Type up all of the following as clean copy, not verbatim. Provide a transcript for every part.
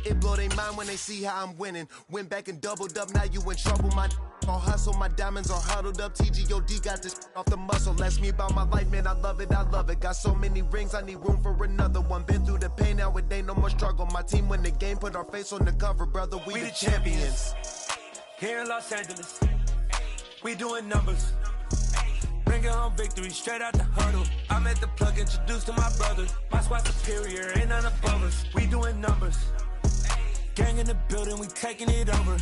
It blow their mind when they see how I'm winning. Went back and doubled up, now you in trouble. My all hustle, my diamonds are huddled up. TGOD got this off the muscle. Ask me about my life, man, I love it, I love it. Got so many rings, I need room for another one. Been through the pain, now it ain't no more struggle. My team win the game, put our face on the cover, brother, we the champions. Here in Los Angeles, we doing numbers. Bringing home victory straight out the huddle. I'm at the plug, introduced to my brothers. My squad superior, ain't none above us. We doing numbers. Gang in the building, we taking it over.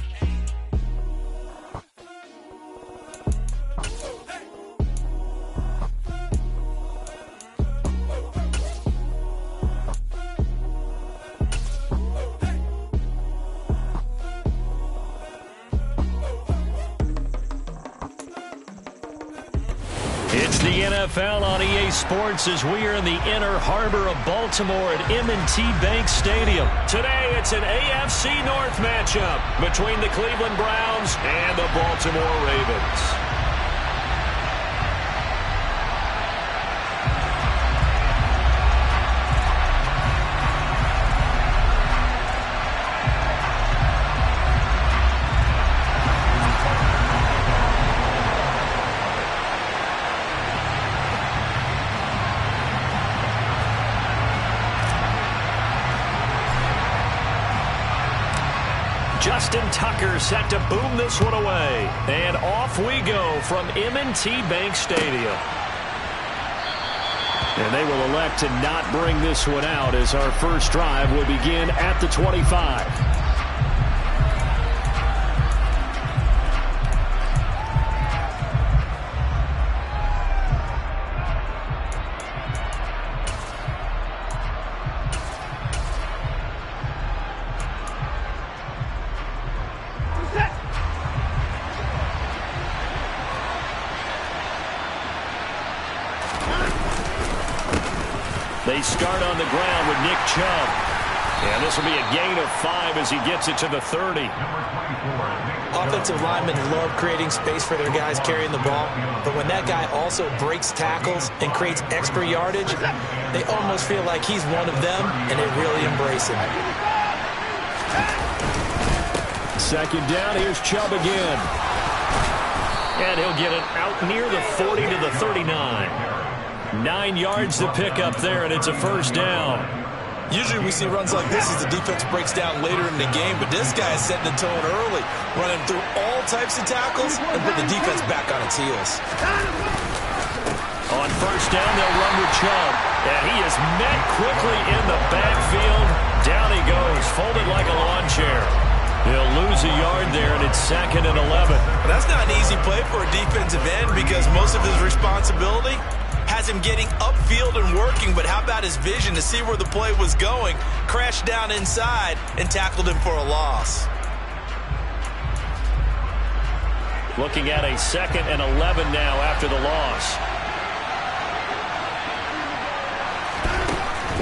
It's the NFL on EA Sports as we are in the inner harbor of Baltimore at M.O.E.T. Bank Stadium. Today, it's an AFC North matchup between the Cleveland Browns and the Baltimore Ravens. Justin Tucker set to boom this one away. And off we go from M.O.E.T. Bank Stadium. And they will elect to not bring this one out as our first drive will begin at the 25. They start on the ground with Nick Chubb. And this will be a gain of 5 as he gets it to the 30. Offensive linemen love creating space for their guys carrying the ball. But when that guy also breaks tackles and creates extra yardage, they almost feel like he's one of them, and they really embrace him. Second down, here's Chubb again. And he'll get it out near the 40 to the 39. 9 yards to pick up there, and it's a first down. Usually we see runs like this as the defense breaks down later in the game, but this guy is setting the tone early, running through all types of tackles and put the defense back on its heels. On first down, they'll run with Chubb, and he is met quickly in the backfield. Down he goes, folded like a lawn chair. He'll lose a yard there, and it's 2nd and 11. That's not an easy play for a defensive end because most of his responsibility has him getting upfield and working, but how about his vision to see where the play was going, crashed down inside, and tackled him for a loss. Looking at a 2nd and 11 now after the loss.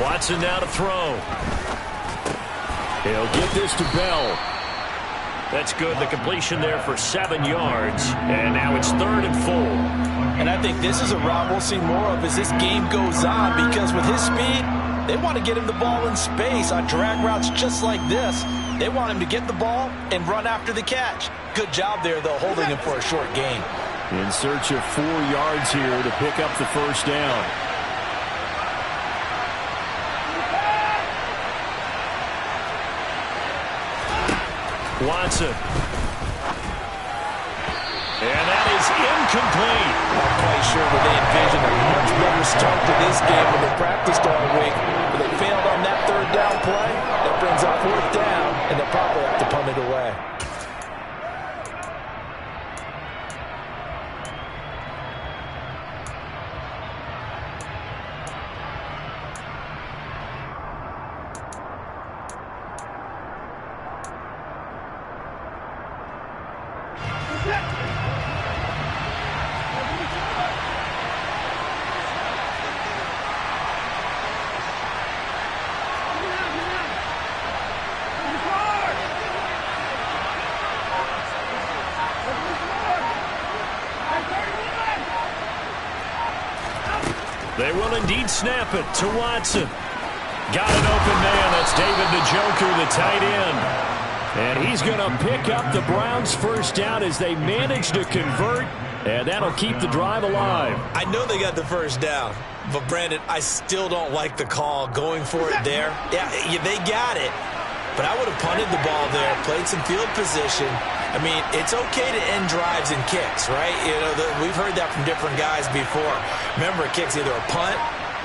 Watson now to throw. He'll get this to Bell. That's good. The completion there for 7 yards. And now it's 3rd and full. And I think this is a route we'll see more of as this game goes on, because with his speed, they want to get him the ball in space on drag routes just like this. They want him to get the ball and run after the catch. Good job there, though, holding him for a short gain. In search of 4 yards here to pick up the first down. Watson. And that is incomplete. Not quite sure where they envisioned a much better start to this game when they practiced all week. But they failed on that 3rd down play. That brings up 4th down, and they'll probably have to punt it away. They will indeed snap it to Watson. Got an open man. That's David Njoku, the tight end. And he's going to pick up the Browns' first down as they manage to convert, and that'll keep the drive alive. I know they got the first down, but, Brandon, I still don't like the call going for it there. Yeah, they got it, but I would have punted the ball there, played some field position. I mean, it's okay to end drives and kicks, right? You know, we've heard that from different guys before. Remember, a kick's either a punt,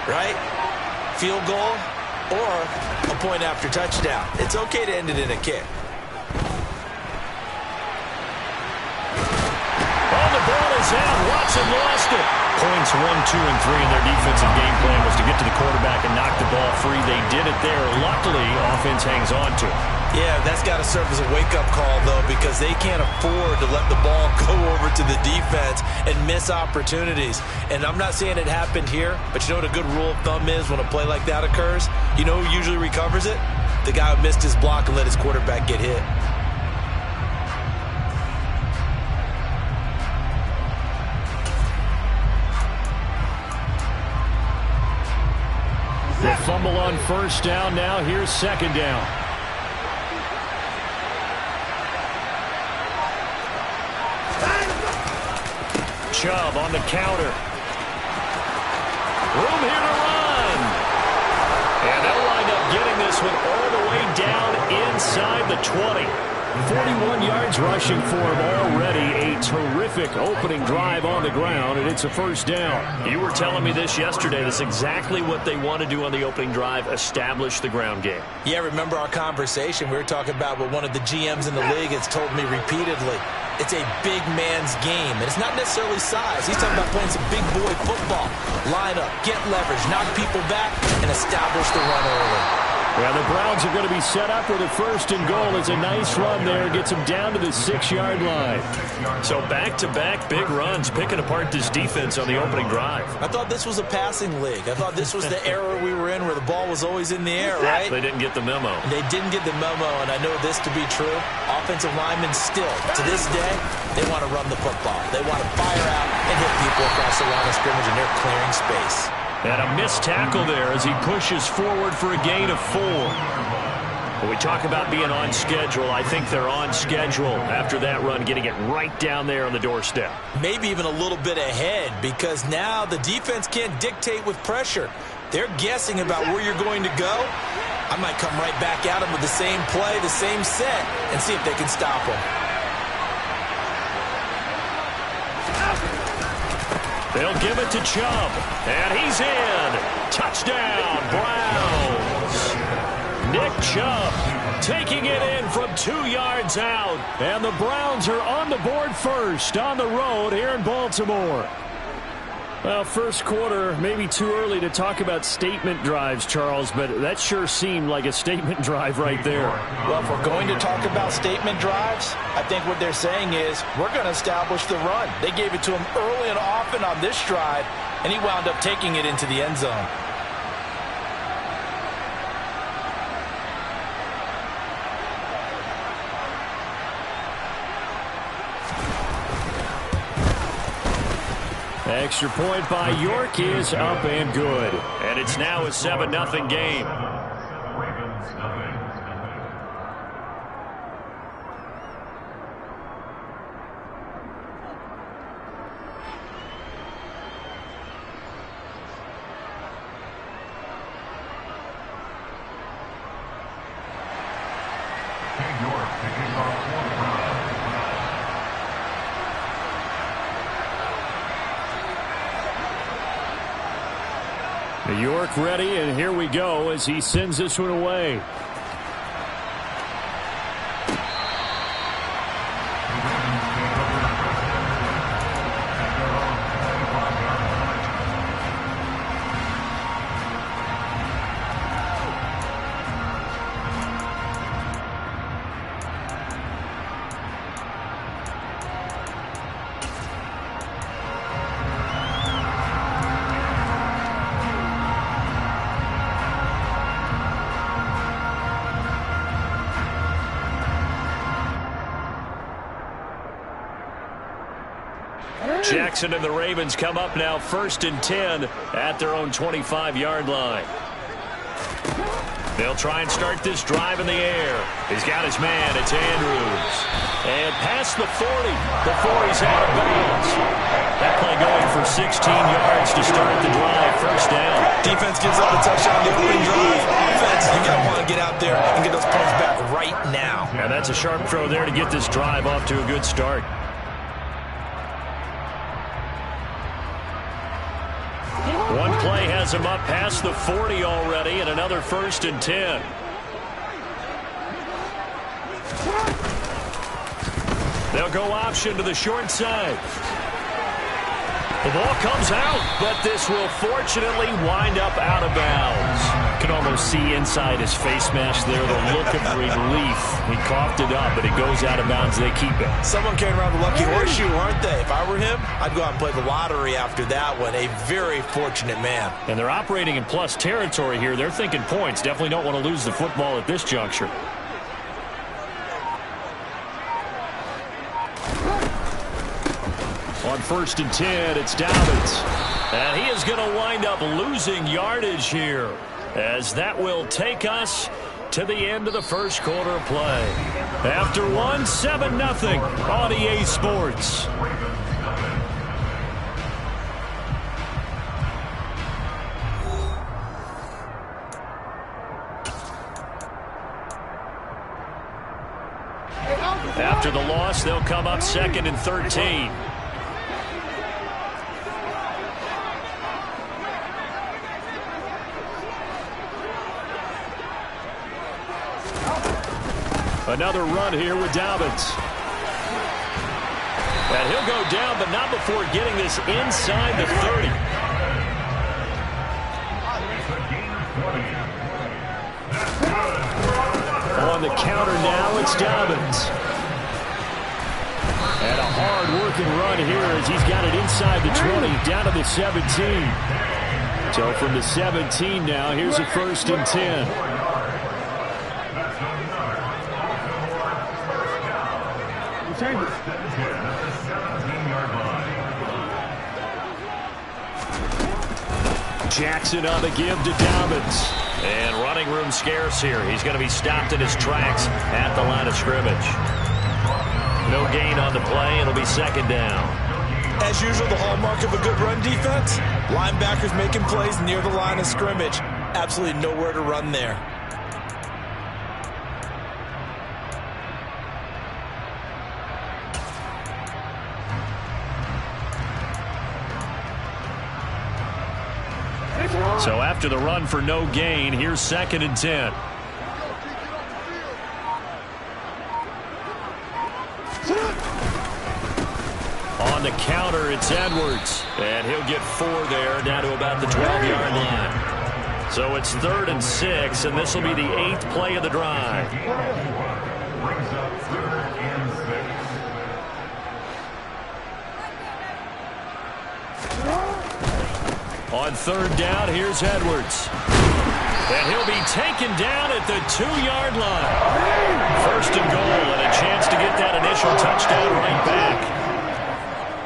right, field goal, or a point after touchdown. It's okay to end it in a kick. Out. Watson lost it. Points 1, 2, and 3 in their defensive game plan was to get to the quarterback and knock the ball free. They did it there. Luckily, offense hangs on to it. Yeah, that's got to serve as a wake-up call, though, because they can't afford to let the ball go over to the defense and miss opportunities. And I'm not saying it happened here, but you know what a good rule of thumb is when a play like that occurs? You know who usually recovers it? The guy who missed his block and let his quarterback get hit. The fumble on first down. Now here's second down. Chubb on the counter. Room here to run. And they'll wind up getting this one all the way down inside the 20. 41 yards rushing for him already. A terrific opening drive on the ground, and it's a first down. You were telling me this yesterday. That's exactly what they want to do on the opening drive, establish the ground game. Yeah, remember our conversation? We were talking about what one of the GMs in the league has told me repeatedly. It's a big man's game, and it's not necessarily size. He's talking about playing some big boy football. Line up, get leverage, knock people back, and establish the run early. Well, the Browns are going to be set up with a first and goal. It's a nice run there. Gets them down to the 6-yard line. So back-to-back big runs, picking apart this defense on the opening drive. I thought this was a passing league. I thought this was the era we were in where the ball was always in the air, right? They didn't get the memo. They didn't get the memo, and I know this to be true. Offensive linemen still, to this day, they want to run the football. They want to fire out and hit people across the line of scrimmage, and they're clearing space. And a missed tackle there as he pushes forward for a gain of 4. When we talk about being on schedule, I think they're on schedule after that run, getting it right down there on the doorstep. Maybe even a little bit ahead, because now the defense can't dictate with pressure. They're guessing about where you're going to go. I might come right back at them with the same play, the same set, and see if they can stop them. They'll give it to Chubb, and he's in. Touchdown, Browns. Nick Chubb taking it in from 2 yards out, and the Browns are on the board first on the road here in Baltimore. Well, first quarter, maybe too early to talk about statement drives, Charles, but that sure seemed like a statement drive right there. Well, if we're going to talk about statement drives, I think what they're saying is we're going to establish the run. They gave it to him early and often on this drive, and he wound up taking it into the end zone. Extra point by York is up and good. And it's now a 7-0 game. York ready, and here we go as he sends this one away. Jackson and the Ravens come up now 1st and 10 at their own 25-yard line. They'll try and start this drive in the air. He's got his man. It's Andrews. And past the 40 before he's out of bounds. That play going for 16 yards to start the drive. First down. Defense gives up a touchdown on the opening drive. Offense, you got to want to get out there and get those points back right now. And that's a sharp throw there to get this drive off to a good start. One play has him up past the 40 already, and another 1st and 10. They'll go option to the short side. The ball comes out, but this will fortunately wind up out of bounds. You can almost see inside his face mask there the look of relief. He coughed it up, but it goes out of bounds. They keep it. Someone came around the lucky horseshoe, aren't they? If I were him, I'd go out and play the lottery after that one. A very fortunate man. And they're operating in plus territory here. They're thinking points. Definitely don't want to lose the football at this juncture. On 1st and 10, it's Dobbins. And he is going to wind up losing yardage here, as that will take us to the end of the first quarter of play. After one, 7-0 on EA Sports. After the loss, they'll come up 2nd and 13. Another run here with Dobbins. And he'll go down, but not before getting this inside the 30. On the counter now, it's Dobbins. And a hard-working run here as he's got it inside the 20, down to the 17. So from the 17 now, here's a 1st and 10. Jackson on the give to Dobbins. And running room scarce here. He's going to be stopped in his tracks at the line of scrimmage. No gain on the play. It'll be 2nd down. As usual, the hallmark of a good run defense, linebackers making plays near the line of scrimmage. Absolutely nowhere to run there. So after the run for no gain, here's 2nd and 10. On the counter, it's Edwards. And he'll get 4 there, down to about the 12-yard line. So it's 3rd and 6, and this will be the 8th play of the drive. On 3rd down, here's Edwards. And he'll be taken down at the 2-yard line. 1st and goal, and a chance to get that initial touchdown right back.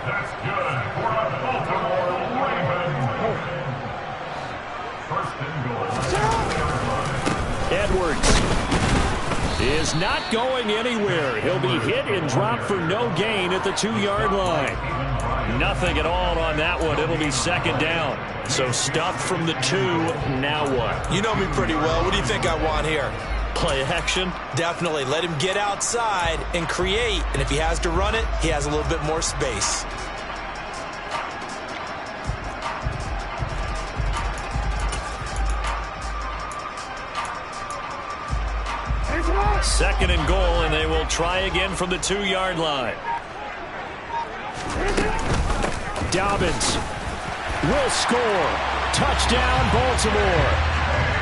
That's good for a Baltimore Raven. 1st and goal. Edwards is not going anywhere. He'll be hit and dropped for no gain at the 2-yard line. Nothing at all on that one. It'll be 2nd down. So stuffed from the 2. Now what? You know me pretty well. What do you think I want here? Play action? Definitely. Let him get outside and create. And if he has to run it, he has a little bit more space. Second and goal, and they will try again from the 2-yard line. Dobbins will score. Touchdown, Baltimore.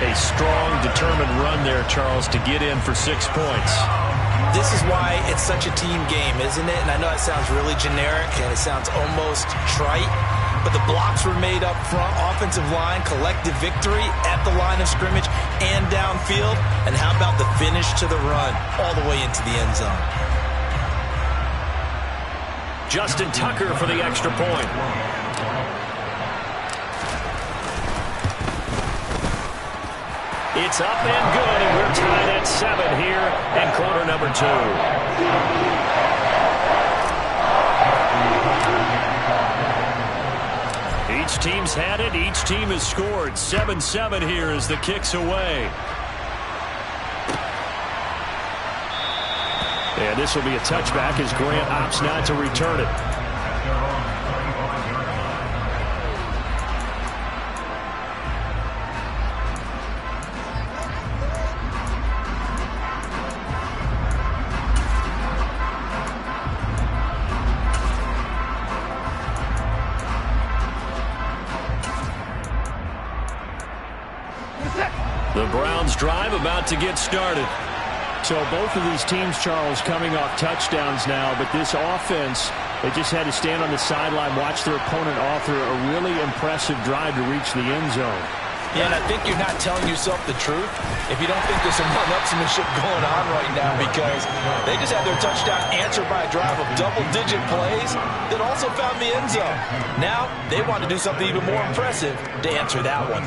A strong, determined run there, Charles, to get in for 6 points. This is why it's such a team game, isn't it? And I know it sounds really generic and it sounds almost trite, but the blocks were made up front, offensive line, collective victory at the line of scrimmage and downfield. And how about the finish to the run all the way into the end zone? Justin Tucker for the extra point. It's up and good, and we're tied at 7 here in quarter number 2. Each team's had it. Each team has scored. 7-7 here as the kick's away. And this will be a touchback as Grant opts not to return it. The Browns drive about to get started. So both of these teams, Charles, coming off touchdowns now, but this offense, they just had to stand on the sideline, watch their opponent author a really impressive drive to reach the end zone. Yeah, and I think you're not telling yourself the truth if you don't think there's some one-upsmanship going on right now, because they just had their touchdown answered by a drive of double-digit plays that also found the end zone. Now they want to do something even more impressive to answer that one.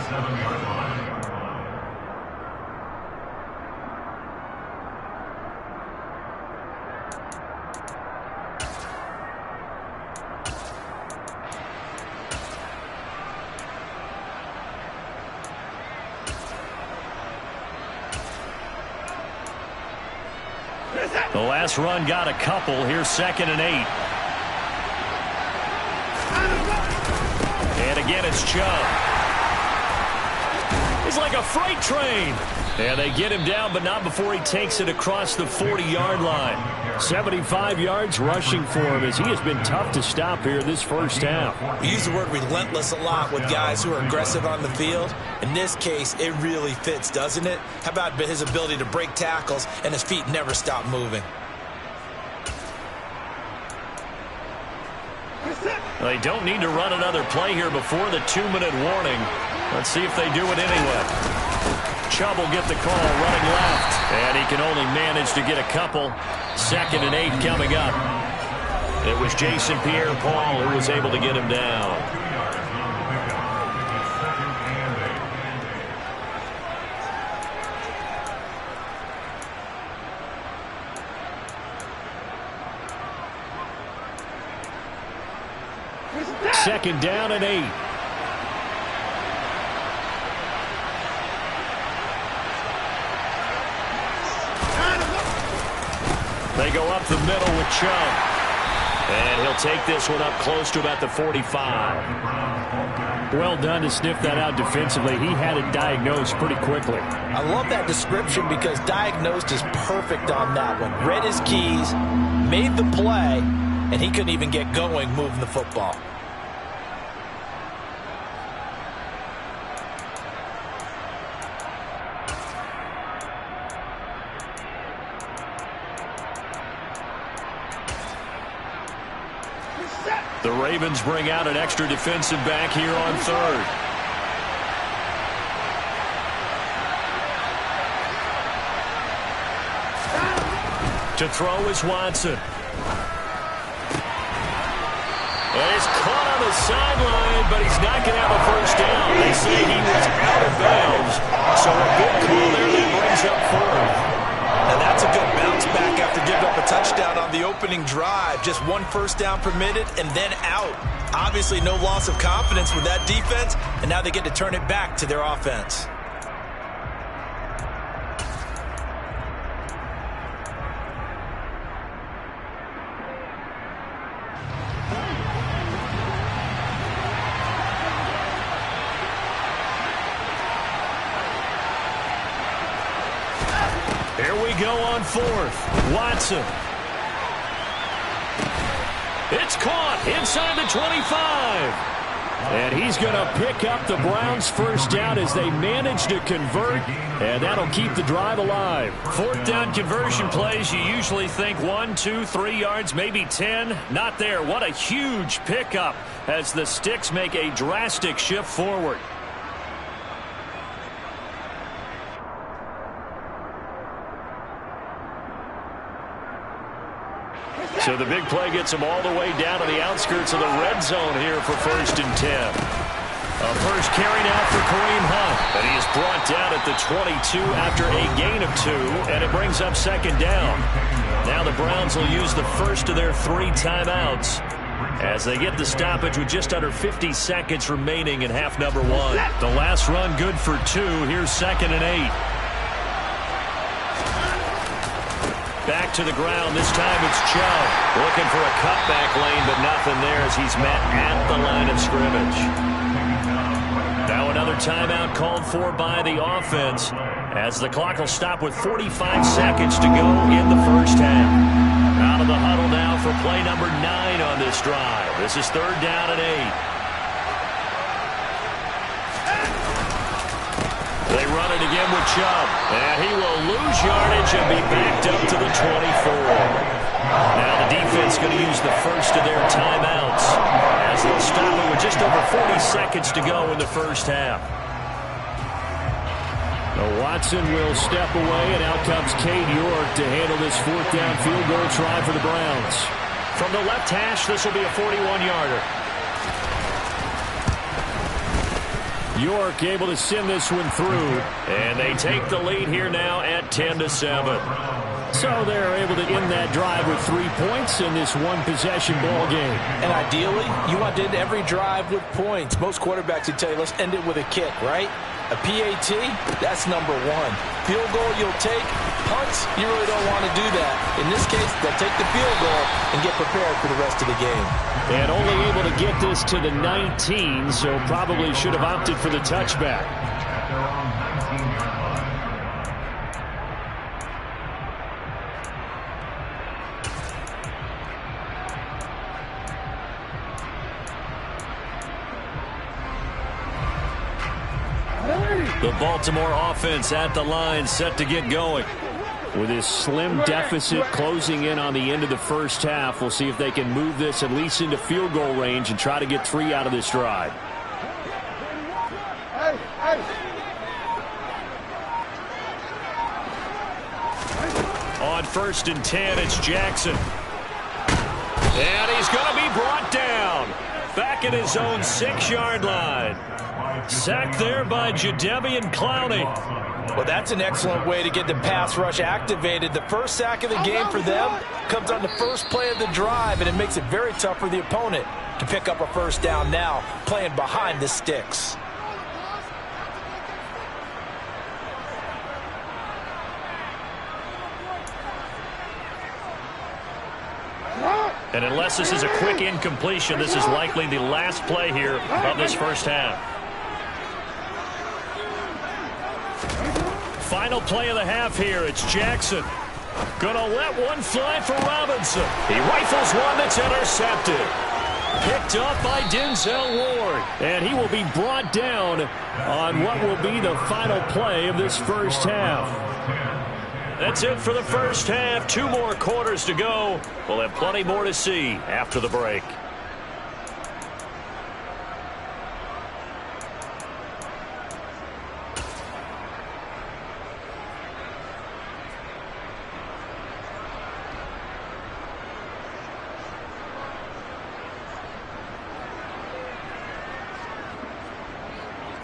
The last run got a couple. Here's 2nd and 8. And again, it's Chubb. He's like a freight train. And they get him down, but not before he takes it across the 40-yard line. 75 yards rushing for him as he has been tough to stop here this first half. We use the word relentless a lot with guys who are aggressive on the field. In this case, it really fits, doesn't it? How about his ability to break tackles and his feet never stop moving? They don't need to run another play here before the 2-minute warning. Let's see if they do it anyway. Chubb will get the call running left, and he can only manage to get a couple. 2nd and 8 coming up. It was Jason Pierre-Paul who was able to get him down. Second down and 8. They go up the middle with Chubb. And he'll take this one up close to about the 45. Well done to sniff that out defensively. He had it diagnosed pretty quickly. I love that description because diagnosed is perfect on that one. Read his keys, made the play, and he couldn't even get going moving the football. The Ravens bring out an extra defensive back here on 3rd. To throw is Watson. And he's caught on the sideline, but he's not going to have a first down. They say he was out of bounds. So a good call there that brings up 4th. And that's a good bounce back after giving up a touchdown on the opening drive. Just 1 first down permitted and then out. Obviously no loss of confidence with that defense, and now they get to turn it back to their offense. Here we go on 4th. Watson. It's caught inside the 25. And he's going to pick up the Browns' first down as they manage to convert, and that'll keep the drive alive. 4th down conversion plays, you usually think 1, 2, 3 yards, maybe 10. Not there. What a huge pickup as the Sticks make a drastic shift forward. So the big play gets them all the way down to the outskirts of the red zone here for 1st and 10. A first carry now for Kareem Hunt. And he is brought down at the 22 after a gain of 2, and it brings up second down. Now the Browns will use the first of their 3 timeouts as they get the stoppage with just under 50 seconds remaining in half number 1. The last run good for 2. Here's 2nd and 8. Back to the ground. This time it's Chubb. Looking for a cutback lane, but nothing there as he's met at the line of scrimmage. Now another timeout called for by the offense as the clock will stop with 45 seconds to go in the first half. Out of the huddle now for play number 9 on this drive. This is 3rd down and 8. They run it again with Chubb, and he will lose yardage and be backed up to the 24. Now the defense going to use the first of their timeouts as they'll stop it with just over 40 seconds to go in the first half. Watson will step away, and out comes Cade York to handle this 4th down field goal try for the Browns. From the left hash, this will be a 41-yarder. York able to send this one through, and they take the lead here now at 10-7. So they're able to end that drive with 3 points in this one-possession ball game. And ideally, you want to end every drive with points. Most quarterbacks would tell you, let's end it with a kick, right? A PAT, that's number 1. Field goal you'll take. Punts, you really don't want to do that. In this case, they'll take the field goal and get prepared for the rest of the game. And only able to get this to the 19, so probably should have opted for the touchback. The Baltimore offense at the line, set to get going. With this slim deficit closing in on the end of the first half, we'll see if they can move this at least into field goal range and try to get 3 out of this drive. On 1st and 10, it's Jackson. And he's going to be brought down. Back at his own 6-yard line. Sacked there by Jadeveon Clowney. Well, that's an excellent way to get the pass rush activated. The first sack of the game for them comes on the first play of the drive, and it makes it very tough for the opponent to pick up a first down now, playing behind the sticks. And unless this is a quick incompletion, this is likely the last play here of this first half. Final play of the half here. It's Jackson. Gonna let one fly for Robinson. He rifles one that's intercepted. Picked up by Denzel Ward. And he will be brought down on what will be the final play of this first half. That's it for the first half. 2 more quarters to go. We'll have plenty more to see after the break.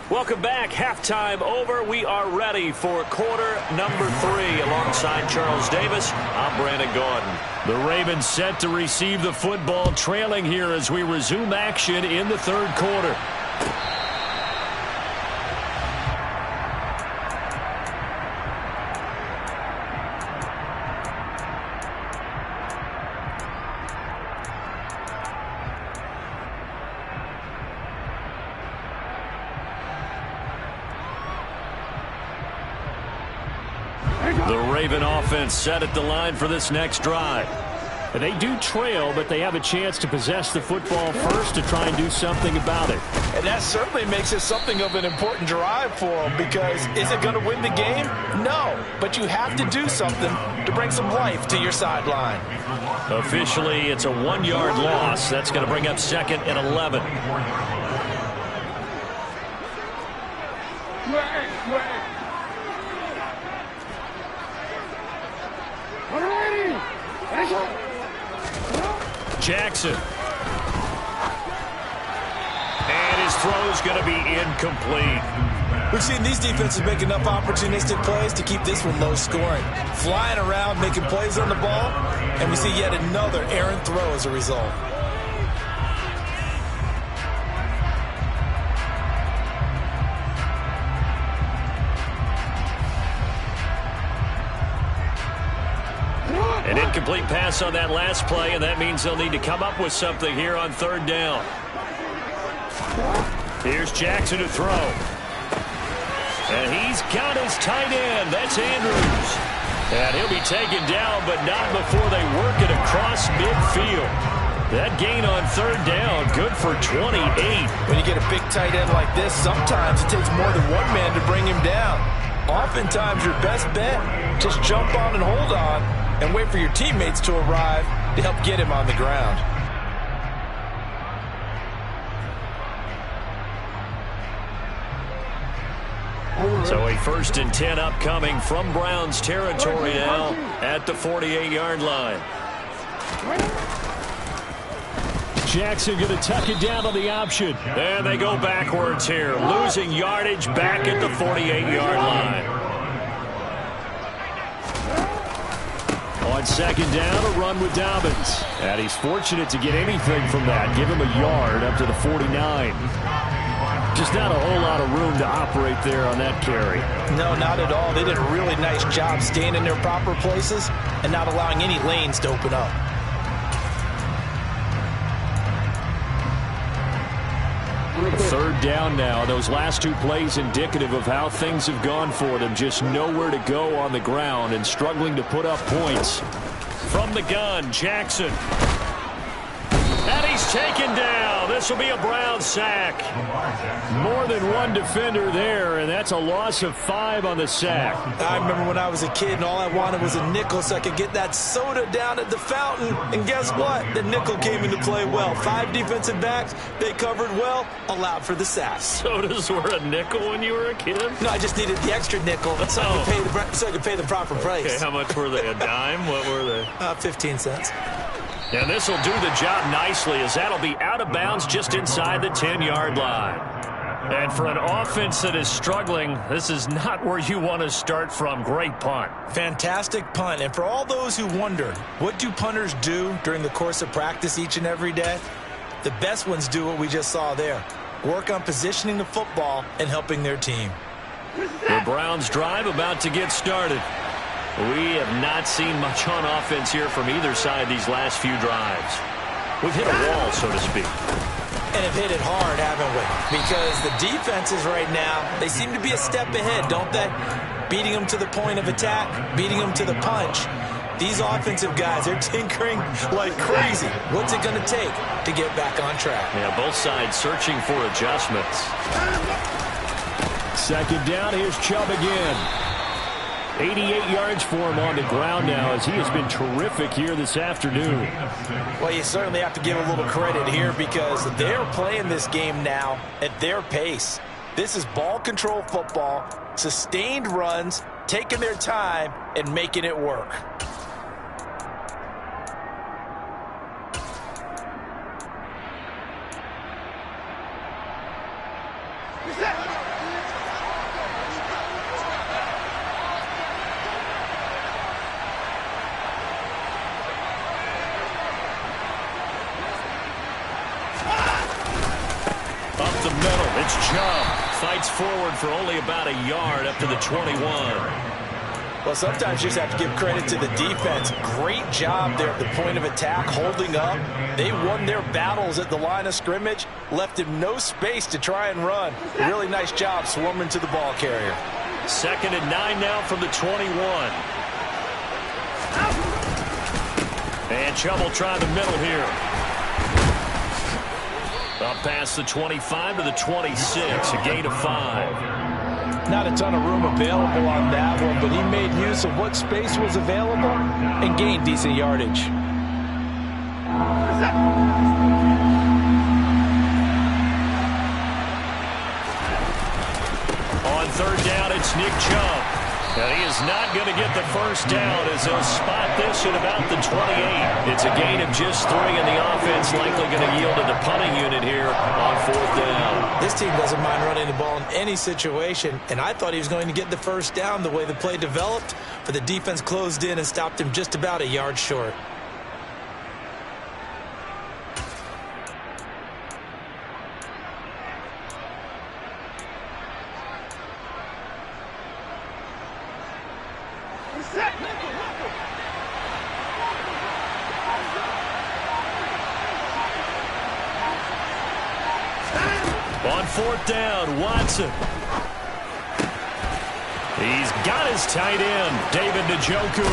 Welcome back. Halftime over. We are ready for quarter number 3. Alongside Charles Davis, I'm Brandon Gaudin. The Ravens set to receive the football, trailing here as we resume action in the 3rd quarter. The Raven offense set at the line for this next drive. They do trail, but they have a chance to possess the football first to try and do something about it. And that certainly makes it something of an important drive for them, because is it going to win the game? No, but you have to do something to bring some life to your sideline. Officially, it's a 1-yard loss. That's going to bring up 2nd and 11. Jackson. And his throw is going to be incomplete. We've seen these defenses make enough opportunistic plays to keep this one low scoring. Flying around, making plays on the ball, and we see yet another errant throw as a result. An incomplete pass on that last play, and that means they'll need to come up with something here on third down. Here's Jackson to throw. And he's got his tight end. That's Andrews. And he'll be taken down, but not before they work it across midfield. That gain on third down, good for 28. When you get a big tight end like this, sometimes it takes more than one man to bring him down. Oftentimes, your best bet, just jump on and hold on and wait for your teammates to arrive to help get him on the ground. So a 1st and 10 upcoming from Browns territory now at the 48-yard line. Jackson going to tuck it down on the option. And they go backwards here, losing yardage back at the 48-yard line. On 2nd down, a run with Dobbins. And he's fortunate to get anything from that. Give him a yard up to the 49. Just not a whole lot of room to operate there on that carry. No, not at all. They did a really nice job staying in their proper places and not allowing any lanes to open up. Third down now. Those last 2 plays indicative of how things have gone for them. Just nowhere to go on the ground and struggling to put up points. From the gun, Jackson. And he's taken down. This will be a Brown sack. More than one defender there, and that's a loss of 5 on the sack. I remember when I was a kid and all I wanted was a nickel so I could get that soda down at the fountain. And guess what? The nickel came into play well. 5 defensive backs, they covered well, allowed for the sack. Sodas were a nickel when you were a kid? No, I just needed the extra nickel so I could pay the proper price. Okay, how much were they? A dime? What were they? 15 cents. And this will do the job nicely as that'll be out of bounds just inside the 10-yard line. And for an offense that is struggling, this is not where you want to start from. Great punt. Fantastic punt. And for all those who wonder, what do punters do during the course of practice each and every day? The best ones do what we just saw there. Work on positioning the football and helping their team. The Browns drive about to get started. We have not seen much on offense here from either side these last few drives. We've hit a wall, so to speak. And have hit it hard, haven't we? Because the defenses right now, they seem to be a step ahead, don't they? Beating them to the point of attack, beating them to the punch. These offensive guys, they're tinkering like crazy. What's it going to take to get back on track? Yeah, both sides searching for adjustments. 2nd down, here's Chubb again. 88 yards for him on the ground now as he has been terrific here this afternoon. Well, you certainly have to give a little credit here because they're playing this game now at their pace. This is ball control football, sustained runs, taking their time and making it work. It's Chubb. Fights forward for only about a yard up to the 21. Well, sometimes you just have to give credit to the defense. Great job there at the point of attack, holding up. They won their battles at the line of scrimmage, left him no space to try and run. Really nice job swarming to the ball carrier. 2nd and 9 now from the 21. And Chubb will try the middle here. Up past the 25 to the 26, a gain of 5. Not a ton of room available on that one, but he made use of what space was available and gained decent yardage. On 3rd down, it's Nick Chubb. And he is not going to get the first down as he'll spot this at about the 28. It's a gain of just 3, and the offense likely going to yield to the punting unit here on 4th down. This team doesn't mind running the ball in any situation, and I thought he was going to get the first down the way the play developed, but the defense closed in and stopped him just about a yard short. On 4th down, Watson. He's got his tight end, David Njoku,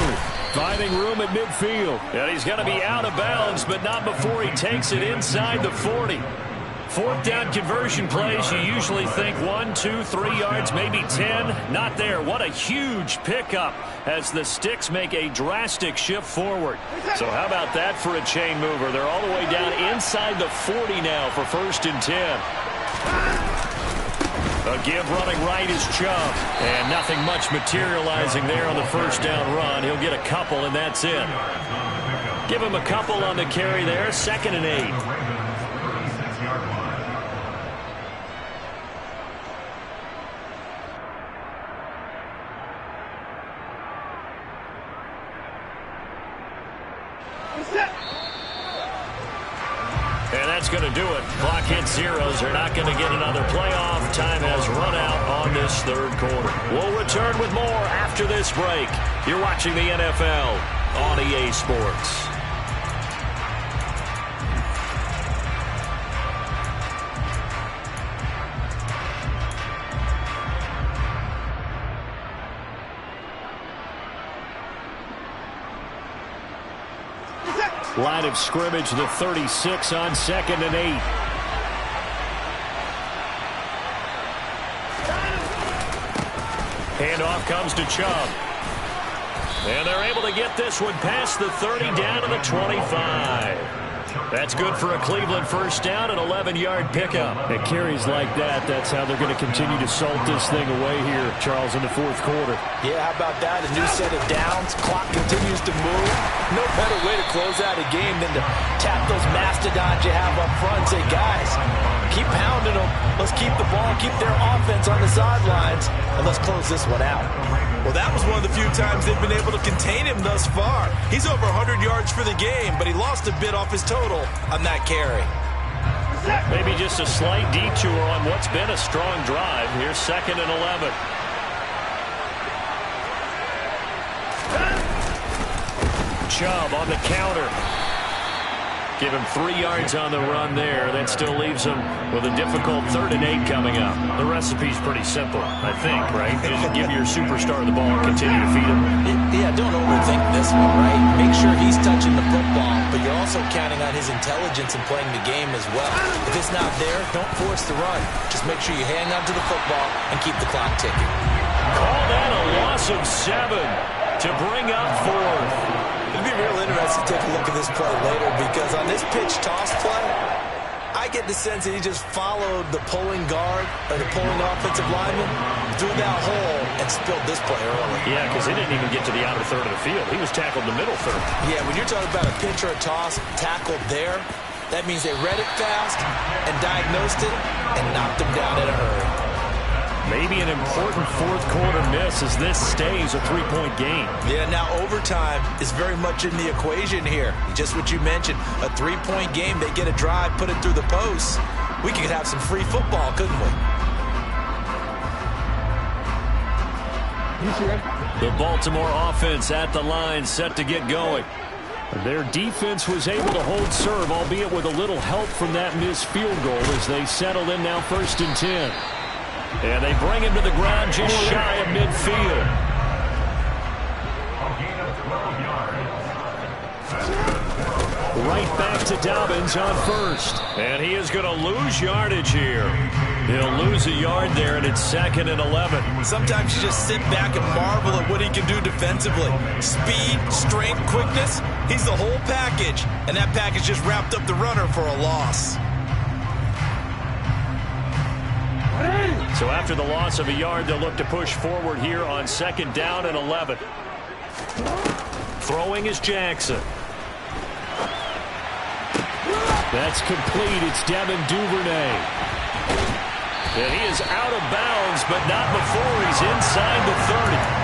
finding room at midfield. And he's going to be out of bounds, but not before he takes it inside the 40. 4th down conversion plays, you usually think 1, 2, 3 yards, maybe 10. Not there. What a huge pickup as the Sticks make a drastic shift forward. So how about that for a chain mover? They're all the way down inside the 40 now for 1st and 10. A give running right is Chubb. And nothing much materializing there on the 1st down run. He'll get a couple, and that's it. Give him a couple on the carry there. 2nd and 8. And that's going to do it. Clock hits zeros. They're not going to get another playoff. Time has run out on this 3rd quarter. We'll return with more after this break. You're watching the NFL on EA Sports. Line of scrimmage, the 36 on 2nd and 8. Handoff comes to Chubb. And they're able to get this one past the 30 down to the 25. That's good for a Cleveland 1st down, an 11-yard pickup. At carries like that, that's how they're going to continue to salt this thing away here, Charles, in the 4th quarter. Yeah, how about that? A new set of downs. Clock continues to move. No better way to close out a game than to tap those mastodons you have up front and say, guys, keep pounding them. Let's keep the ball, keep their offense on the sidelines, and let's close this one out. Well, that was one of the few times they've been able to contain him thus far. He's over 100 yards for the game, but he lost a bit off his total on that carry. Maybe just a slight detour on what's been a strong drive. Here's 2nd and 11. Chubb on the counter. Give him 3 yards on the run there. That still leaves him with a difficult 3rd and 8 coming up. The recipe's pretty simple, I think, right? Just give your superstar the ball and continue to feed him. Yeah, don't overthink this one, right? Make sure he's touching the football, but you're also counting on his intelligence in playing the game as well. If it's not there, don't force the run. Just make sure you hang on to the football and keep the clock ticking. Call that a loss of 7 to bring up 4th. It'll be real interesting to take a look at this play later because on this pitch toss play, I get the sense that he just followed the pulling guard or the pulling offensive lineman through that hole and spilled this play early. Yeah, because he didn't even get to the outer 3rd of the field. He was tackled in the middle 3rd. Yeah, when you're talking about a pitch or a toss tackled there, that means they read it fast and diagnosed it and knocked him down in a hurry. Maybe an important 4th quarter miss as this stays a 3-point game. Yeah, now overtime is very much in the equation here. Just what you mentioned, a 3-point game. They get a drive, put it through the posts. We could have some free football, couldn't we? The Baltimore offense at the line, set to get going. Their defense was able to hold serve, albeit with a little help from that missed field goal as they settled in now 1st and 10. And they bring him to the ground just shy of midfield. Right back to Dobbins on 1st. And he is going to lose yardage here. He'll lose a yard there, and it's 2nd and 11. Sometimes you just sit back and marvel at what he can do defensively. Speed, strength, quickness, he's the whole package. And that package just wrapped up the runner for a loss. So after the loss of a yard, they'll look to push forward here on 2nd down and 11. Throwing is Jackson. That's complete. It's Devin Duvernay. And he is out of bounds, but not before he's inside the 30.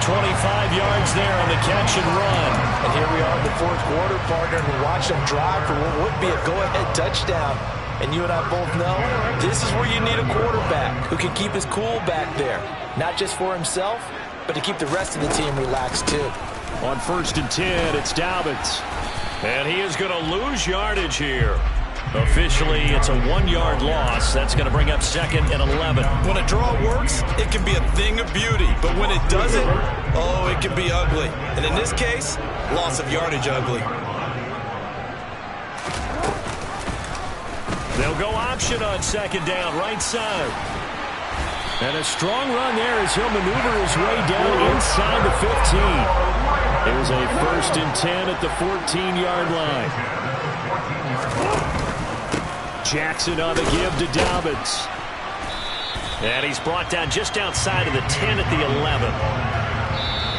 25 yards there on the catch and run. And here we are in the 4th quarter, partner, and we watch them drive for what would be a go-ahead touchdown. And you and I both know this is where you need a quarterback who can keep his cool back there. Not just for himself, but to keep the rest of the team relaxed too. On 1st and 10, it's Dobbins. And he is going to lose yardage here. Officially, it's a 1-yard loss. That's going to bring up 2nd and 11. When a draw works, it can be a thing of beauty. But when it doesn't, oh, it can be ugly. And in this case, loss of yardage ugly. They'll go option on 2nd down, right side. And a strong run there as he'll maneuver his way down inside the 15. There's a 1st and 10 at the 14-yard line. Jackson on the give to Dobbins. And he's brought down just outside of the 10 at the 11.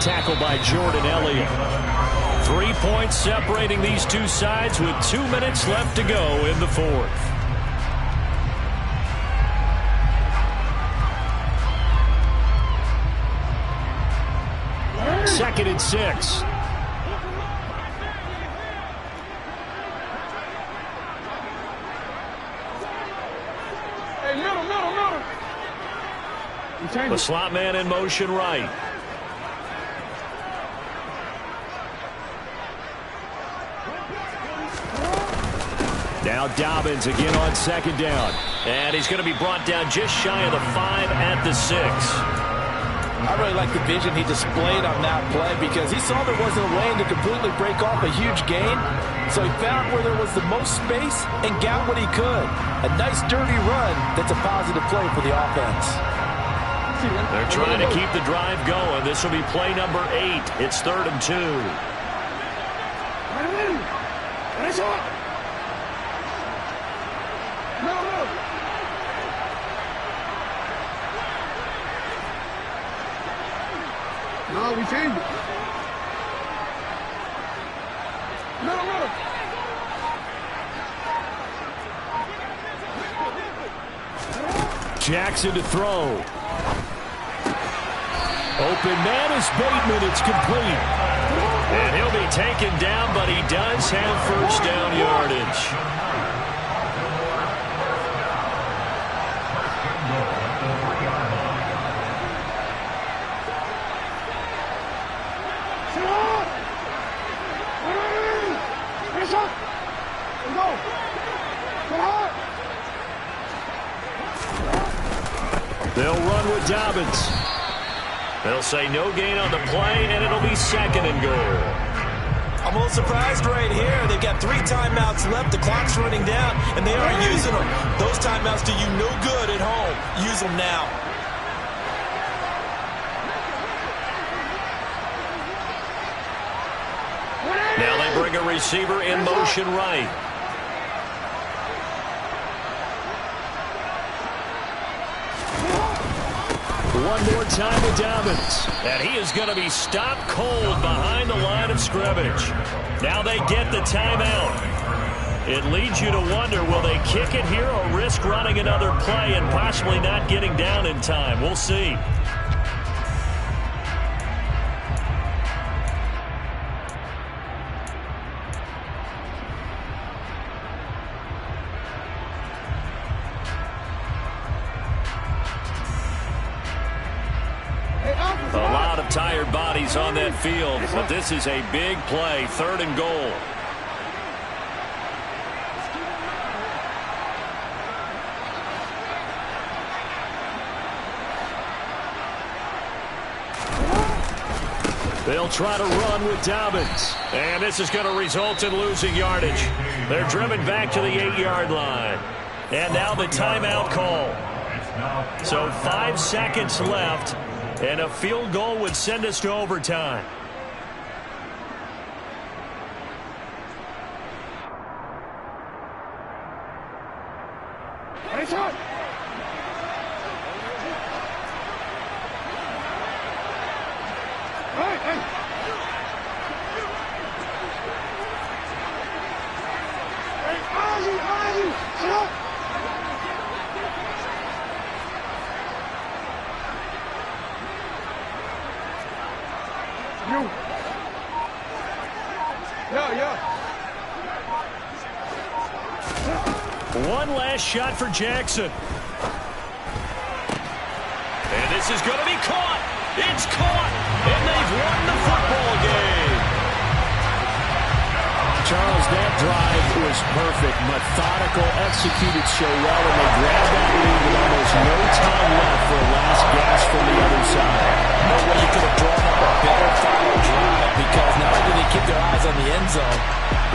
Tackled by Jordan Elliott. 3 points separating these two sides with 2 minutes left to go in the 4th. Second and 6. The slot man in motion right. Now Dobbins again on 2nd down. And he's going to be brought down just shy of the 5 at the 6. I really like the vision he displayed on that play because he saw there wasn't a lane to completely break off a huge gain. So he found where there was the most space and got what he could. A nice dirty run that's a positive play for the offense. They're trying to keep the drive going. This will be play number 8. It's 3rd and 2. No, we changed it. No. Jackson to throw. Open man is Bateman. It's complete. And he'll be taken down, but he does have 1st down yardage. They'll run with Dobbins. They'll say no gain on the play, and it'll be 2nd and goal. I'm a little surprised right here. They've got 3 timeouts left. The clock's running down, and they aren't using them. Those timeouts do you no good at home. Use them now. Now they bring a receiver in motion right. One more time with Dobbins. And he is going to be stopped cold behind the line of scrimmage. Now they get the timeout. It leads you to wonder, will they kick it here or risk running another play and possibly not getting down in time? We'll see. A lot of tired bodies on that field, but this is a big play, 3rd and goal. They'll try to run with Dobbins. And this is going to result in losing yardage. They're driven back to the 8-yard line. And now the timeout call. So 5 seconds left. And a field goal would send us to overtime. One last shot for Jackson. And this is going to be caught. It's caught. And they've won the football game. Charles, that drive was perfect. Methodical, executed so well, and they grabbed that lead with almost no time left for a last gasp from the other side. No way you could have drawn up a better final drive, because not only did they keep their eyes on the end zone,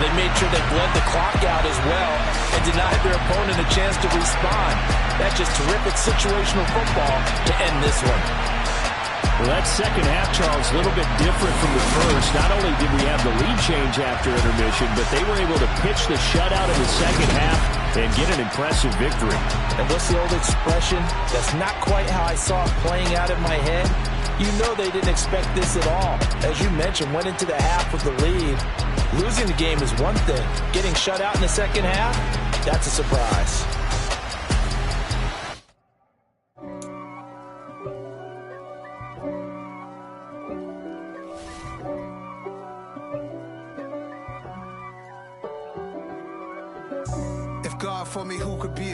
they made sure they bled the clock out as well and denied their opponent a chance to respond. That's just terrific situational football to end this one. Well, that second half, Charles, a little bit different from the first. Not only did we have the lead change after intermission, but they were able to pitch the shutout in the second half and get an impressive victory. And what's the old expression? That's not quite how I saw it playing out in my head. You know they didn't expect this at all. As you mentioned, went into the half with the lead. Losing the game is one thing. Getting shut out in the second half, that's a surprise. God for me, who could be